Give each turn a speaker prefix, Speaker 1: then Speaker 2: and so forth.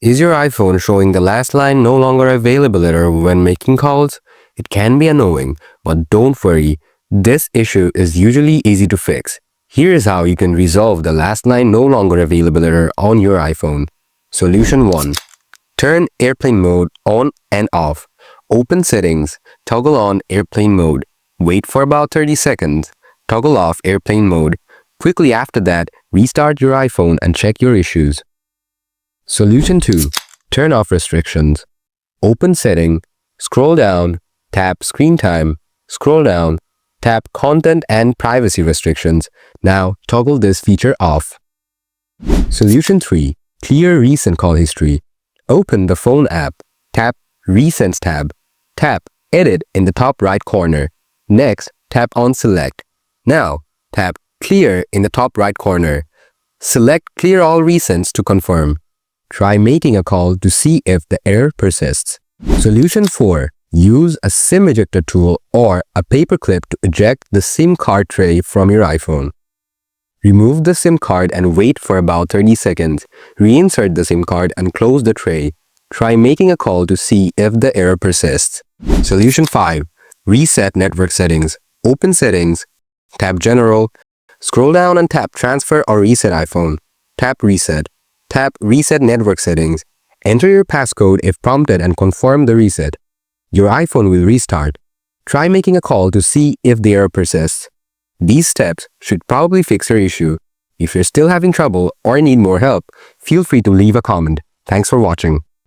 Speaker 1: Is your iPhone showing the last line no longer available error when making calls? It can be annoying, but don't worry. This issue is usually easy to fix. Here is how you can resolve the last line no longer available error on your iPhone. Solution 1. Turn airplane mode on and off. Open settings, toggle on airplane mode. Wait for about 30 seconds. Toggle off airplane mode. Quickly after that, restart your iPhone and check your issues. Solution 2. Turn off restrictions. Open setting, scroll down, tap screen time, scroll down, tap content and privacy restrictions. Now toggle this feature off. Solution 3. Clear recent call history. Open the phone app, tap Recents tab, tap Edit in the top right corner. Next, tap on Select. Now, tap Clear in the top right corner. Select Clear all recents to confirm. Try making a call to see if the error persists. Solution 4. Use a SIM ejector tool or a paperclip to eject the SIM card tray from your iPhone. Remove the SIM card and wait for about 30 seconds. Reinsert the SIM card and close the tray. Try making a call to see if the error persists. Solution 5. Reset network settings. Open settings, tap General, scroll down and tap Transfer or Reset iPhone. Tap Reset. Tap Reset Network Settings. Enter your passcode if prompted and confirm the reset. Your iPhone will restart. Try making a call to see if the error persists. These steps should probably fix your issue. If you're still having trouble or need more help, feel free to leave a comment. Thanks for watching.